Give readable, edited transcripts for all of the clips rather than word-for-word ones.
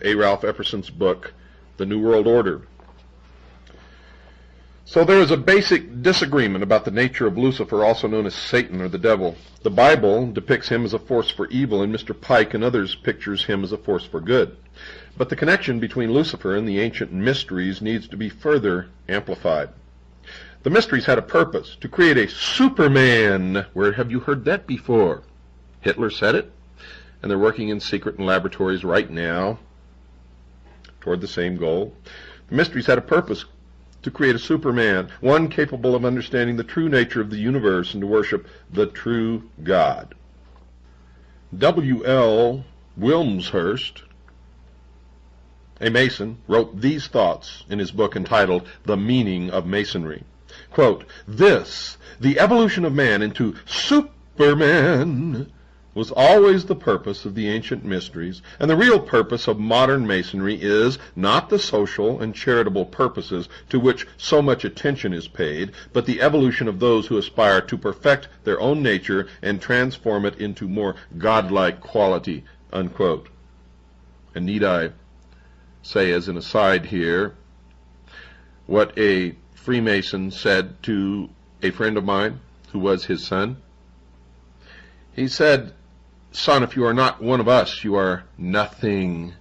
A. Ralph Epperson's book, The New World Order. So there is a basic disagreement about the nature of Lucifer, also known as Satan or the devil. The Bible depicts him as a force for evil, and Mr. Pike and others pictures him as a force for good. But the connection between Lucifer and the ancient mysteries needs to be further amplified. The mysteries had a purpose, to create a Superman. Where have you heard that before? Hitler said it, and they're working in secret in laboratories right now toward the same goal. The mysteries had a purpose, to create a Superman, one capable of understanding the true nature of the universe and to worship the true God. W.L. Wilmshurst, a Mason, wrote these thoughts in his book entitled The Meaning of Masonry. Quote, "This, the evolution of man into Superman, was always the purpose of the ancient mysteries, and the real purpose of modern Masonry is not the social and charitable purposes to which so much attention is paid, but the evolution of those who aspire to perfect their own nature and transform it into more godlike quality," unquote. And need I say as an aside here what a Freemason said to a friend of mine who was his son? He said, "Son, if you are not one of us, you are nothing."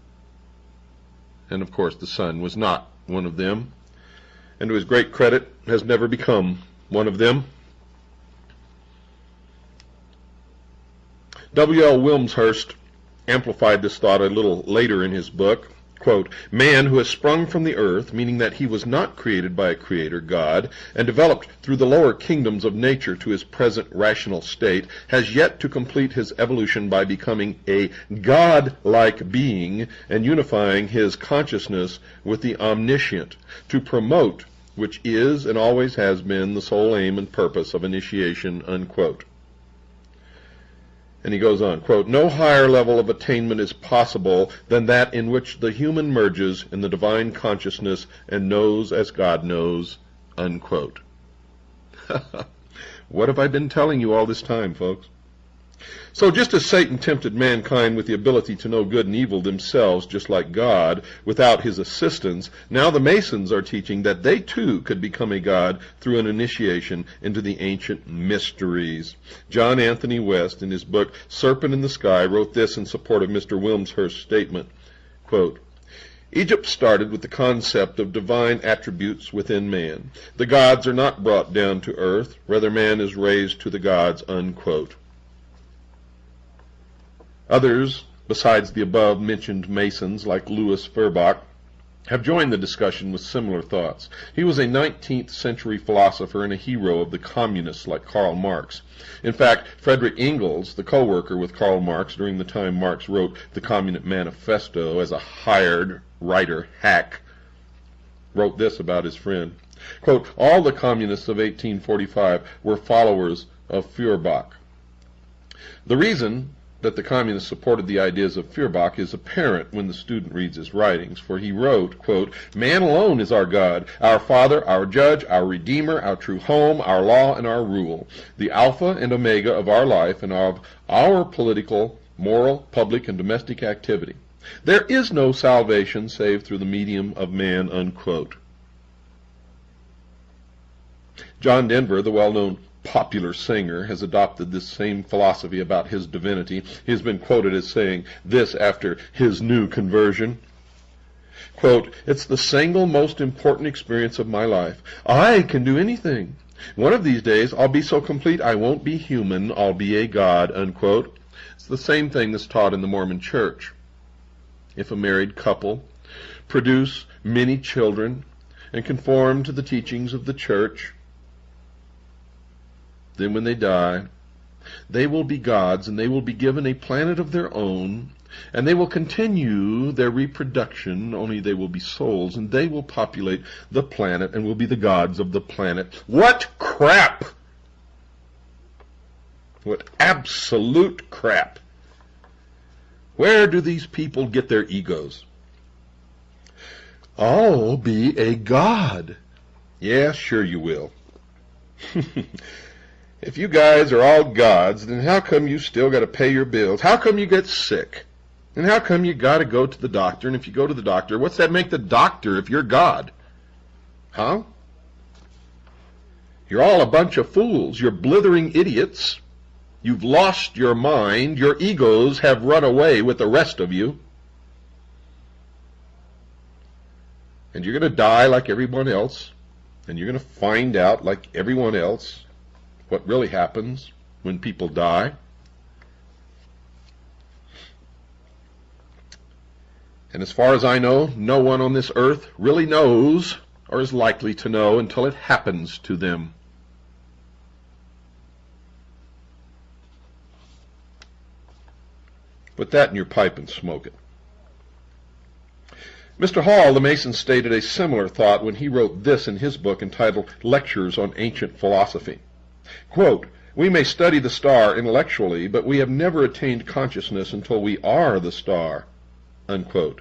And of course the son was not one of them, and to his great credit has never become one of them. W.L. Wilmshurst amplified this thought a little later in his book. Quote, "Man who has sprung from the earth, meaning that he was not created by a creator, God, and developed through the lower kingdoms of nature to his present rational state, has yet to complete his evolution by becoming a God-like being and unifying his consciousness with the omniscient, to promote, which is and always has been the sole aim and purpose of initiation," unquote. And he goes on, quote, "No higher level of attainment is possible than that in which the human merges in the divine consciousness and knows as God knows," unquote. What have I been telling you all this time, folks? So just as Satan tempted mankind with the ability to know good and evil themselves, just like God, without his assistance, now the Masons are teaching that they too could become a god through an initiation into the ancient mysteries. John Anthony West, in his book Serpent in the Sky, wrote this in support of Mr. Wilmshurst's statement. Quote, "Egypt started with the concept of divine attributes within man. The gods are not brought down to earth, rather man is raised to the gods," unquote. Others, besides the above-mentioned Masons like Louis Feuerbach, have joined the discussion with similar thoughts. He was a 19th century philosopher and a hero of the communists like Karl Marx. In fact, Friedrich Engels, the co-worker with Karl Marx during the time Marx wrote the Communist Manifesto as a hired writer hack, wrote this about his friend. Quote, "All the communists of 1845 were followers of Feuerbach. The reason that the communists supported the ideas of Feuerbach is apparent when the student reads his writings, for he wrote, quote, 'Man alone is our God, our Father, our Judge, our Redeemer, our true home, our law, and our rule, the Alpha and Omega of our life and of our political, moral, public, and domestic activity. There is no salvation save through the medium of man,' unquote." John Denver, the well-known popular singer, has adopted this same philosophy about his divinity. He has been quoted as saying this after his new conversion. Quote, "It's the single most important experience of my life. I can do anything. One of these days I'll be so complete I won't be human, I'll be a god," unquote. It's the same thing that's taught in the Mormon Church. If a married couple produce many children and conform to the teachings of the church, then when they die, they will be gods, and they will be given a planet of their own, and they will continue their reproduction, only they will be souls, and they will populate the planet and will be the gods of the planet. What crap! What absolute crap! Where do these people get their egos? I'll be a god. Yeah, sure you will. If you guys are all gods, then how come you still got to pay your bills? How come you get sick? And how come you got to go to the doctor? And if you go to the doctor, what's that make the doctor if you're God? Huh? You're all a bunch of fools. You're blithering idiots. You've lost your mind. Your egos have run away with the rest of you. And you're going to die like everyone else. And you're going to find out, like everyone else, what really happens when people die. And as far as I know, no one on this earth really knows or is likely to know until it happens to them. Put that in your pipe and smoke it. Mr. Hall, the Mason, stated a similar thought when he wrote this in his book entitled Lectures on Ancient Philosophy. Quote, "We may study the star intellectually, but we have never attained consciousness until we are the star." Unquote.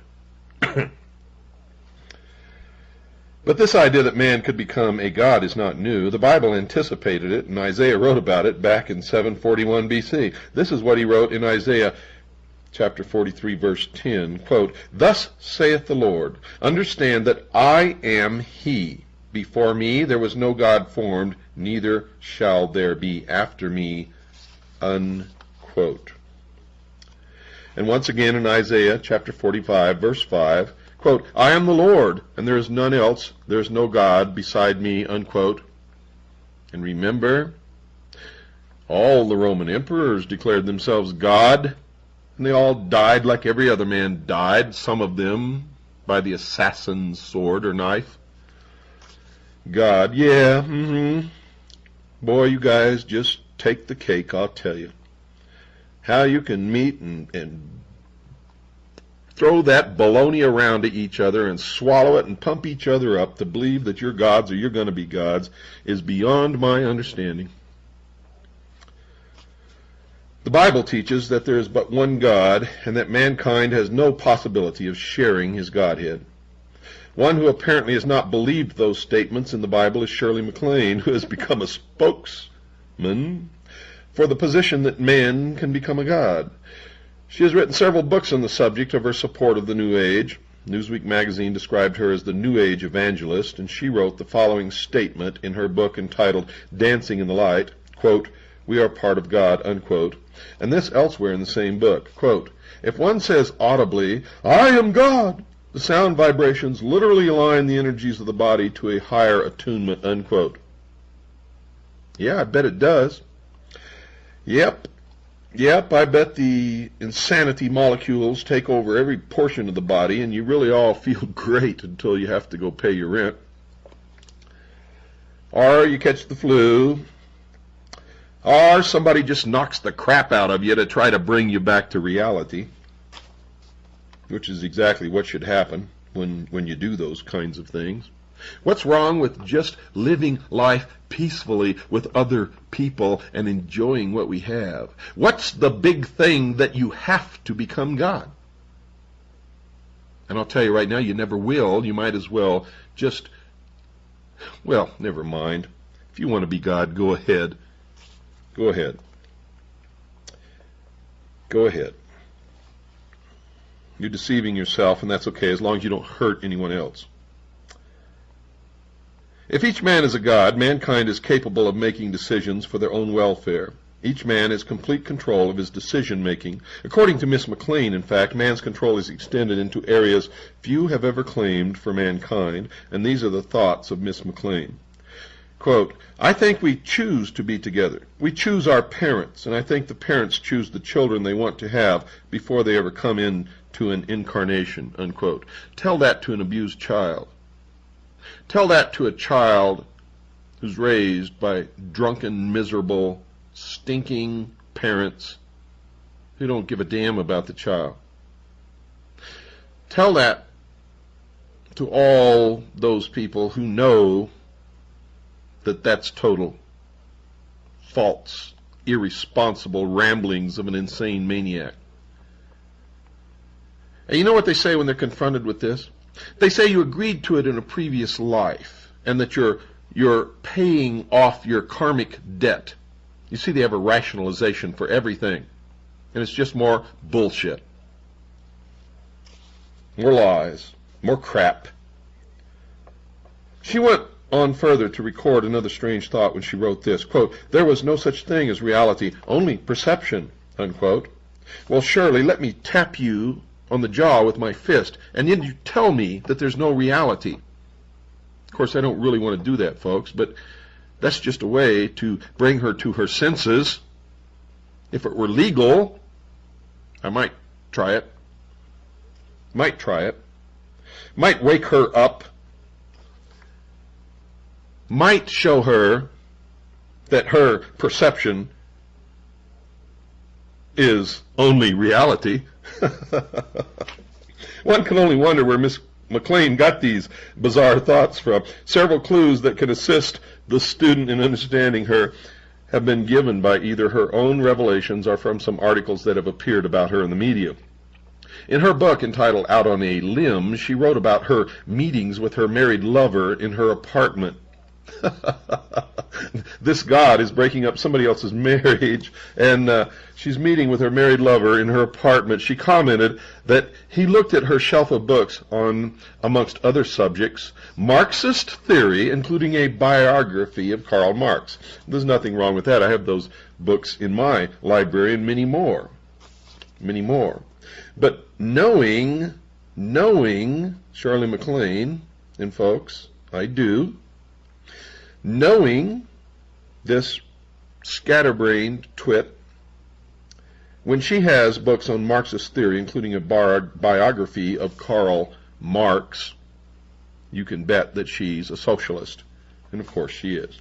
But this idea that man could become a god is not new. The Bible anticipated it, and Isaiah wrote about it back in 741 BC. This is what he wrote in Isaiah chapter 43, verse 10, quote, "Thus saith the Lord, understand that I am he. Before me there was no God formed, neither shall there be after me." Unquote. And once again in Isaiah chapter 45, verse 5, quote, "I am the Lord, and there is none else. There is no God beside me." Unquote. And remember, all the Roman emperors declared themselves God. And they all died like every other man died, some of them by the assassin's sword or knife. God, yeah, Boy, you guys just take the cake, I'll tell you. How you can meet and throw that baloney around to each other and swallow it and pump each other up to believe that you're gods or you're going to be gods is beyond my understanding. The Bible teaches that there is but one God, and that mankind has no possibility of sharing his Godhead. One who apparently has not believed those statements in the Bible is Shirley MacLaine, who has become a spokesman for the position that man can become a god. She has written several books on the subject of her support of the New Age. Newsweek magazine described her as the New Age evangelist, and she wrote the following statement in her book entitled Dancing in the Light, quote, "We are part of God," unquote. And this elsewhere in the same book, quote, "If one says audibly, 'I am God,' the sound vibrations literally align the energies of the body to a higher attunement," unquote. Yeah, I bet it does. Yep, I bet the insanity molecules take over every portion of the body, and you really all feel great until you have to go pay your rent. Or you catch the flu, or somebody just knocks the crap out of you to try to bring you back to reality, which is exactly what should happen when you do those kinds of things. What's wrong with just living life peacefully with other people and enjoying what we have? What's the big thing that you have to become God? And I'll tell you right now, you never will. You might as well just, well, never mind. If you want to be God, go ahead. Go ahead. Go ahead. You're deceiving yourself, and that's okay as long as you don't hurt anyone else. If each man is a god, mankind is capable of making decisions for their own welfare. Each man has complete control of his decision-making. According to Miss MacLaine, in fact, man's control is extended into areas few have ever claimed for mankind, and these are the thoughts of Miss MacLaine. Quote, "I think we choose to be together. We choose our parents, and I think the parents choose the children they want to have before they ever come into an incarnation," unquote. Tell that to an abused child. Tell that to a child who's raised by drunken, miserable, stinking parents who don't give a damn about the child. Tell that to all those people who know that that's total, false, irresponsible ramblings of an insane maniac. And you know what they say when they're confronted with this? They say you agreed to it in a previous life, and that you're paying off your karmic debt. You see, they have a rationalization for everything, and it's just more bullshit. More lies. More crap. She went on further to record another strange thought when she wrote this, quote, "There was no such thing as reality, only perception," unquote. Well, Shirley, let me tap you on the jaw with my fist, and then you tell me that there's no reality. Of course, I don't really want to do that, folks, but that's just a way to bring her to her senses. If it were legal, I might try it. Might try it. Might wake her up. Might show her that her perception is only reality. One can only wonder where Miss McLean got these bizarre thoughts from. Several clues that can assist the student in understanding her have been given by either her own revelations or from some articles that have appeared about her in the media. In her book entitled Out on a Limb, she wrote about her meetings with her married lover in her apartment. This God is breaking up somebody else's marriage, and she's meeting with her married lover in her apartment. She commented that he looked at her shelf of books on, amongst other subjects, Marxist theory, including a biography of Karl Marx. There's nothing wrong with that. I have those books in my library and many more. Many more. But knowing Shirley MacLaine, and folks, I do, knowing this scatterbrained twit, when she has books on Marxist theory, including a biography of Karl Marx, you can bet that she's a socialist. And of course she is.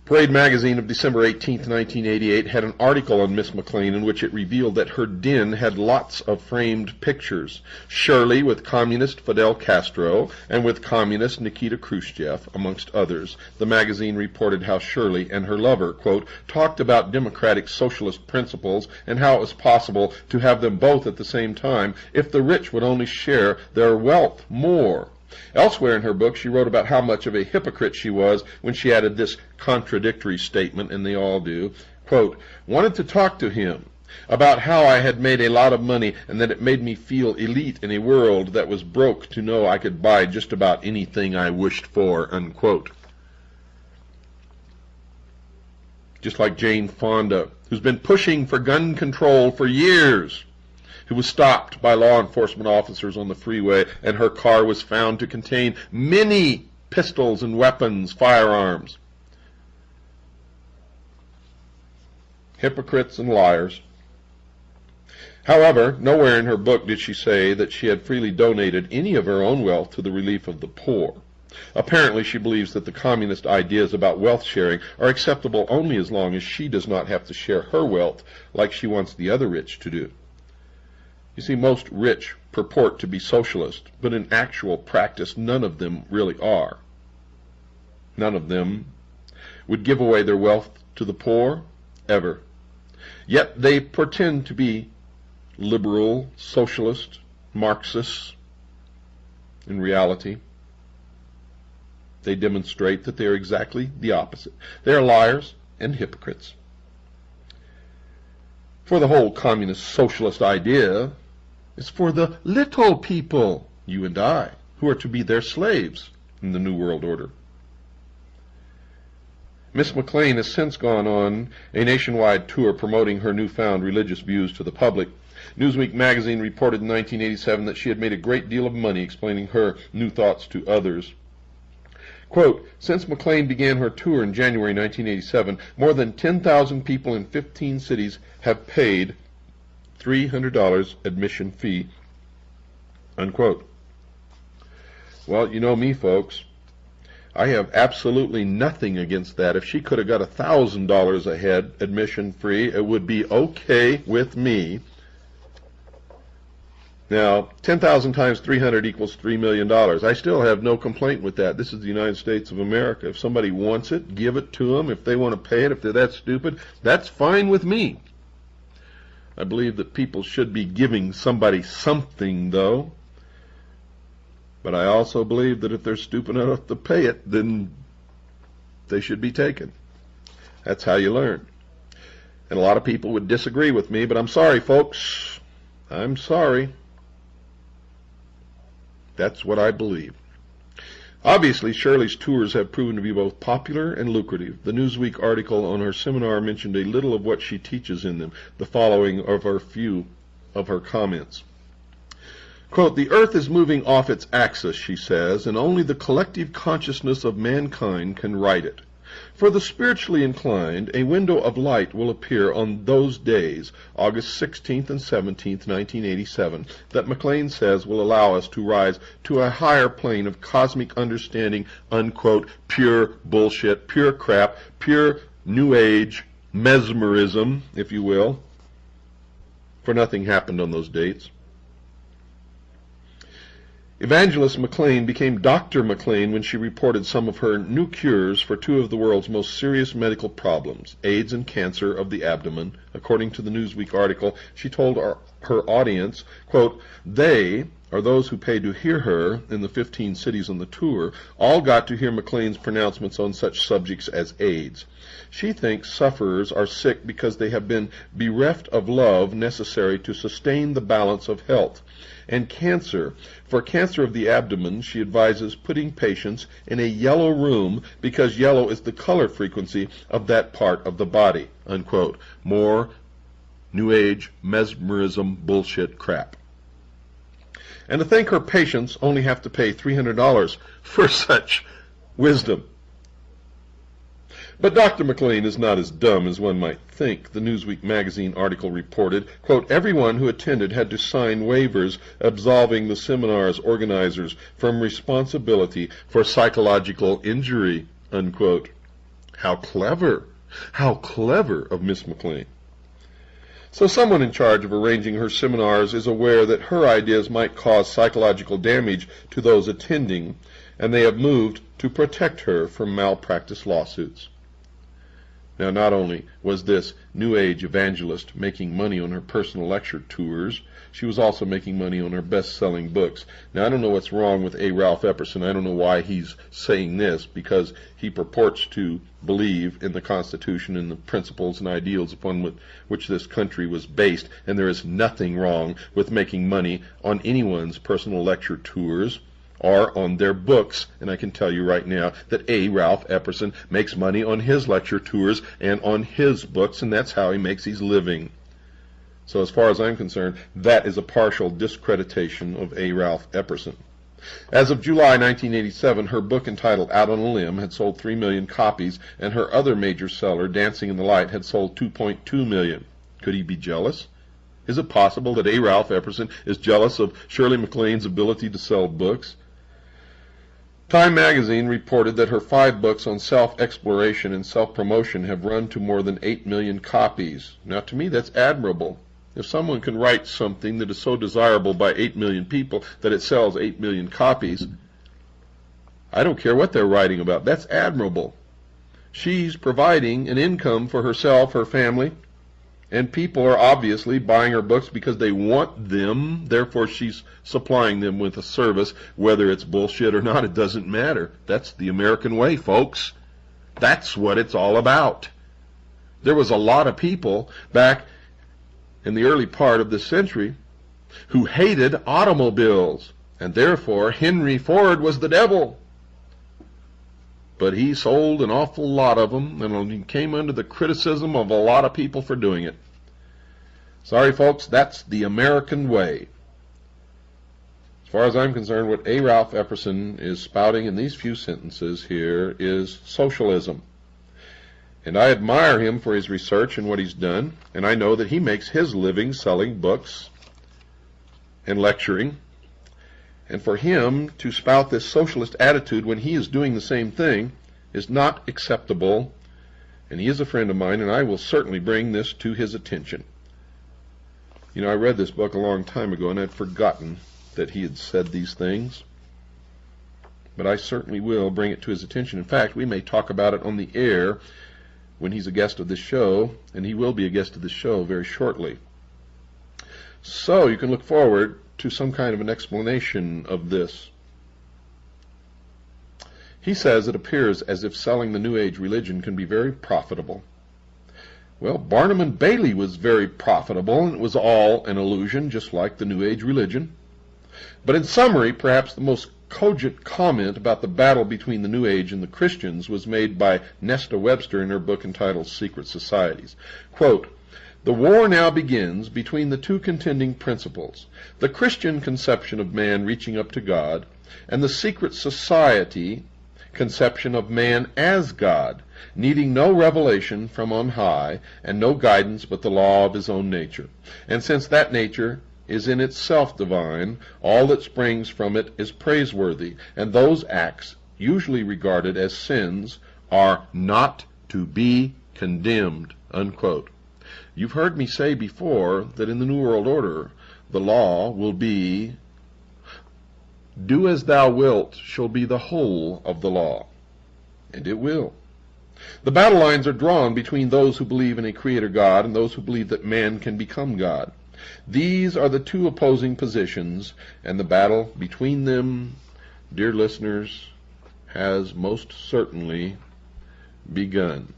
Parade magazine of December 18, 1988 had an article on Miss McLean in which it revealed that her den had lots of framed pictures. Shirley with communist Fidel Castro and with communist Nikita Khrushchev, amongst others. The magazine reported how Shirley and her lover, quote, talked about democratic socialist principles and how it was possible to have them both at the same time if the rich would only share their wealth more. Elsewhere in her book, she wrote about how much of a hypocrite she was when she added this contradictory statement, and they all do, quote, wanted to talk to him about how I had made a lot of money and that it made me feel elite in a world that was broke to know I could buy just about anything I wished for, unquote. Just like Jane Fonda, who's been pushing for gun control for years, who was stopped by law enforcement officers on the freeway, and her car was found to contain many pistols and weapons, firearms. Hypocrites and liars. However, nowhere in her book did she say that she had freely donated any of her own wealth to the relief of the poor. Apparently, she believes that the communist ideas about wealth sharing are acceptable only as long as she does not have to share her wealth like she wants the other rich to do. You see, most rich purport to be socialist, but in actual practice, none of them really are. None of them would give away their wealth to the poor, ever. Yet they pretend to be liberal, socialist, Marxists. In reality, they demonstrate that they are exactly the opposite. They are liars and hypocrites. For the whole communist socialist idea is for the little people, you and I, who are to be their slaves in the New World Order. Miss McLean has since gone on a nationwide tour promoting her newfound religious views to the public. Newsweek magazine reported in 1987 that she had made a great deal of money explaining her new thoughts to others. Quote, since McLean began her tour in January 1987, more than 10,000 people in 15 cities have paid $300 admission fee, unquote. Well, you know me, folks. I have absolutely nothing against that. If she could have got $1,000 a head admission free, it would be okay with me. Now, 10,000 times 300 equals $3 million. I still have no complaint with that. This is the United States of America. If somebody wants it, give it to them. If they want to pay it, if they're that stupid, that's fine with me. I believe that people should be giving somebody something, though. But I also believe that if they're stupid enough to pay it, then they should be taken. That's how you learn. And a lot of people would disagree with me, but I'm sorry, folks. I'm sorry. That's what I believe. Obviously, Shirley's tours have proven to be both popular and lucrative. The Newsweek article on her seminar mentioned a little of what she teaches in them. The following are a few of her comments. Quote, "The earth is moving off its axis," she says, "and only the collective consciousness of mankind can right it. For the spiritually inclined, a window of light will appear on those days, August 16th and 17th, 1987, that McLean says will allow us to rise to a higher plane of cosmic understanding," unquote, pure bullshit, pure crap, pure New Age mesmerism, if you will, for nothing happened on those dates. Evangelist McLean became Dr. McLean when she reported some of her new cures for two of the world's most serious medical problems, AIDS and cancer of the abdomen. According to the Newsweek article, she told her audience, quote, "They, or those who paid to hear her in the 15 cities on the tour, all got to hear McLean's pronouncements on such subjects as AIDS. She thinks sufferers are sick because they have been bereft of love necessary to sustain the balance of health. And cancer. For cancer of the abdomen, she advises putting patients in a yellow room because yellow is the color frequency of that part of the body," unquote. More New Age mesmerism bullshit crap. And to think her patients only have to pay $300 for such wisdom. But Dr. McLean is not as dumb as one might think. The Newsweek magazine article reported, quote, "Everyone who attended had to sign waivers absolving the seminar's organizers from responsibility for psychological injury," unquote. How clever! How clever of Miss McLean. So someone in charge of arranging her seminars is aware that her ideas might cause psychological damage to those attending, and they have moved to protect her from malpractice lawsuits. Now, not only was this New Age evangelist making money on her personal lecture tours, she was also making money on her best-selling books. Now, I don't know what's wrong with A. Ralph Epperson. I don't know why he's saying this, because he purports to believe in the Constitution and the principles and ideals upon which this country was based, and there is nothing wrong with making money on anyone's personal lecture tours or on their books. And I can tell you right now that A. Ralph Epperson makes money on his lecture tours and on his books, and that's how he makes his living. So as far as I'm concerned, that is a partial discreditation of A. Ralph Epperson. As of July 1987, her book entitled Out on a Limb had sold 3 million copies, and her other major seller, Dancing in the Light, had sold 2.2 million. Could he be jealous? Is it possible that A. Ralph Epperson is jealous of Shirley MacLaine's ability to sell books? Time magazine reported that her 5 books on self-exploration and self-promotion have run to more than 8 million copies. Now, to me, that's admirable. If someone can write something that is so desirable by 8 million people that it sells 8 million copies, I don't care what they're writing about. That's admirable. She's providing an income for herself, her family, and people are obviously buying her books because they want them. Therefore, she's supplying them with a service. Whether it's bullshit or not, it doesn't matter. That's the American way, folks. That's what it's all about. There was a lot of people back in the early part of this century who hated automobiles, and therefore Henry Ford was the devil. But he sold an awful lot of them, and he came under the criticism of a lot of people for doing it. Sorry, folks, that's the American way. As far as I'm concerned, what A. Ralph Epperson is spouting in these few sentences here is socialism. And I admire him for his research and what he's done, and I know that he makes his living selling books and lecturing. And for him to spout this socialist attitude when he is doing the same thing is not acceptable. And he is a friend of mine, and I will certainly bring this to his attention. You know, I read this book a long time ago, and I'd forgotten that he had said these things. But I certainly will bring it to his attention. In fact, we may talk about it on the air when he's a guest of this show, and he will be a guest of this show very shortly. So you can look forward to some kind of an explanation of this. He says it appears as if selling the New Age religion can be very profitable. Well, Barnum and Bailey was very profitable, and it was all an illusion, just like the New Age religion. But in summary, perhaps the most cogent comment about the battle between the New Age and the Christians was made by Nesta Webster in her book entitled Secret Societies. Quote, "The war now begins between the two contending principles, the Christian conception of man reaching up to God, and the secret society conception of man as God, needing no revelation from on high, and no guidance but the law of his own nature. And since that nature is in itself divine, all that springs from it is praiseworthy, and those acts, usually regarded as sins, are not to be condemned." Unquote. You've heard me say before that in the New World Order, the law will be, "Do as thou wilt" shall be the whole of the law. And it will. The battle lines are drawn between those who believe in a creator God and those who believe that man can become God. These are the two opposing positions, and the battle between them, dear listeners, has most certainly begun.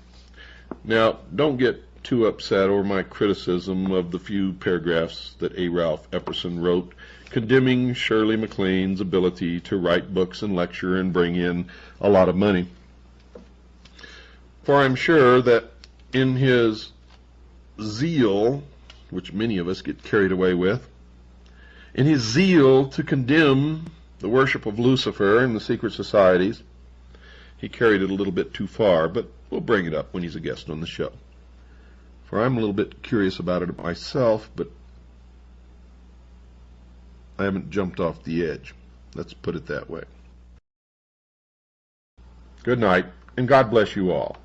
Now, don't get too upset over my criticism of the few paragraphs that A. Ralph Epperson wrote, condemning Shirley MacLaine's ability to write books and lecture and bring in a lot of money. For I'm sure that in his zeal, which many of us get carried away with, in his zeal to condemn the worship of Lucifer and the secret societies, he carried it a little bit too far, but we'll bring it up when he's a guest on the show. For I'm a little bit curious about it myself, but I haven't jumped off the edge. Let's put it that way. Good night, and God bless you all.